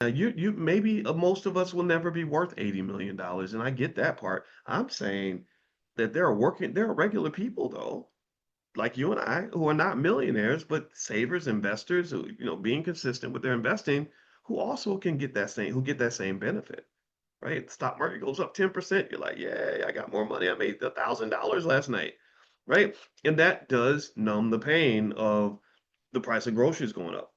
Now you maybe most of us will never be worth $80 million, and I get that part. I'm saying that there are regular people though, like you and I, who are not millionaires, but savers, investors, who, being consistent with their investing, who also can get that same benefit, right? The stock market goes up 10%. You're like, yeah, I got more money. I made $1,000 last night, right? And that does numb the pain of the price of groceries going up.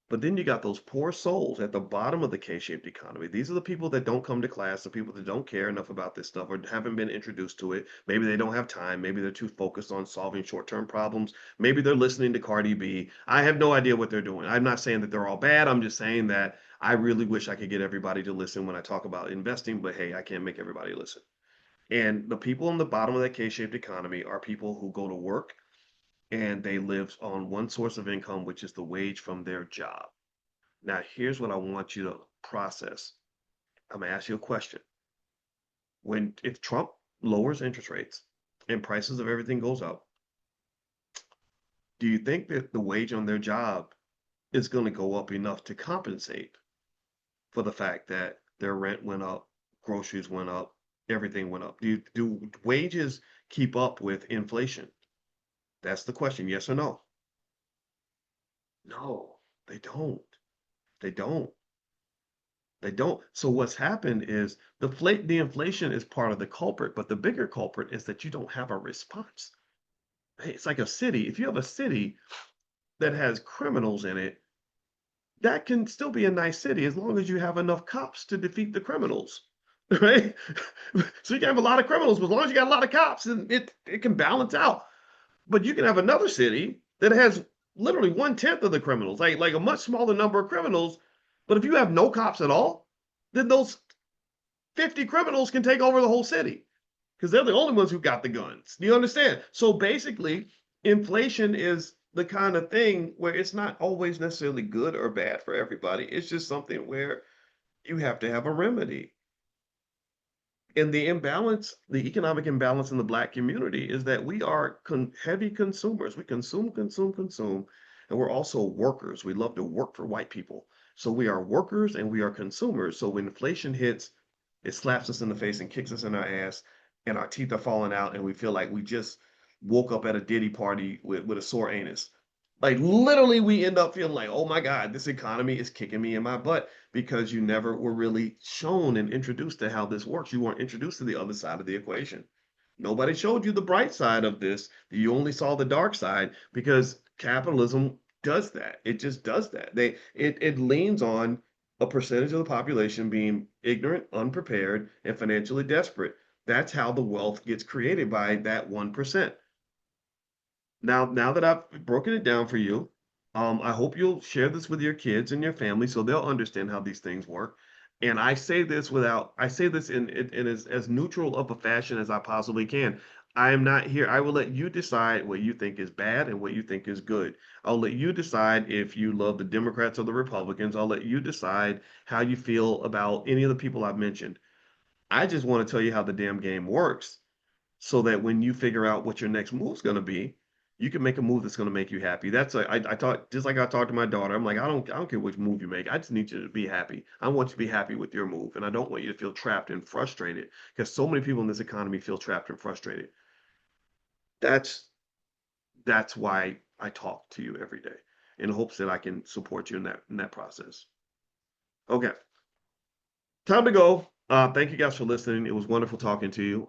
But then you got those poor souls at the bottom of the K-shaped economy. These are the people that don't come to class, the people that don't care enough about this stuff or haven't been introduced to it. Maybe they don't have time. Maybe they're too focused on solving short-term problems. Maybe they're listening to Cardi B. I have no idea what they're doing. I'm not saying that they're all bad. I'm just saying that I really wish I could get everybody to listen when I talk about investing, but hey, I can't make everybody listen. And the people on the bottom of that K-shaped economy are people who go to work and they live on one source of income, which is the wage from their job. Now, here's what I want you to process. I'm gonna ask you a question. If Trump lowers interest rates and prices of everything goes up, do you think that the wage on their job is going to go up enough to compensate for the fact that their rent went up, groceries went up, everything went up? Do wages keep up with inflation? That's the question. Yes or no? No, they don't. They don't. They don't. So what's happened is the inflation is part of the culprit, but the bigger culprit is that you don't have a response. Hey, it's like a city. If you have a city that has criminals in it, that can still be a nice city as long as you have enough cops to defeat the criminals, right? So you can have a lot of criminals, but as long as you got a lot of cops, and it can balance out. But you can have another city that has literally 1/10 of the criminals, like a much smaller number of criminals. But if you have no cops at all, then those 50 criminals can take over the whole city because they're the only ones who got the guns. Do you understand? So basically, inflation is the kind of thing where it's not always necessarily good or bad for everybody. It's just something where you have to have a remedy. And the economic imbalance in the black community is that we are heavy consumers. We consume, consume, consume, and we're also workers. We love to work for white people. So we are workers and we are consumers. So when inflation hits, it slaps us in the face and kicks us in our ass, and our teeth are falling out, and we feel like we just woke up at a Diddy party with a sore anus. Like literally, we end up feeling like, oh my God, this economy is kicking me in my butt because you never were really shown and introduced to how this works. You weren't introduced to the other side of the equation. Nobody showed you the bright side of this. You only saw the dark side because capitalism does that. It just does that. It leans on a percentage of the population being ignorant, unprepared, and financially desperate. That's how the wealth gets created by that 1%. Now that I've broken it down for you, I hope you'll share this with your kids and your family so they'll understand how these things work. And I say this in as neutral of a fashion as I possibly can. I am not here. I will let you decide what you think is bad and what you think is good. I'll let you decide if you love the Democrats or the Republicans. I'll let you decide how you feel about any of the people I've mentioned. I just want to tell you how the damn game works so that when you figure out what your next move's going to be, you can make a move that's going to make you happy. I talk just like I talked to my daughter. I'm like, I don't care which move you make. I just need you to be happy. I want you to be happy with your move, and I don't want you to feel trapped and frustrated because so many people in this economy feel trapped and frustrated. That's that's why I talk to you every day in hopes that I can support you in that process. Okay, time to go. Thank you guys for listening. It was wonderful talking to you.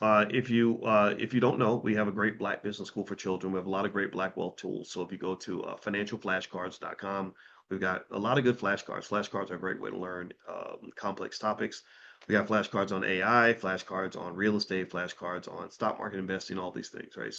If you don't know, we have a great Black Business School for Children. We have a lot of great Black wealth tools. So if you go to financialflashcards.com, we've got a lot of good flashcards. Flashcards are a great way to learn complex topics. We got flashcards on AI, flashcards on real estate, flashcards on stock market investing, all these things, right?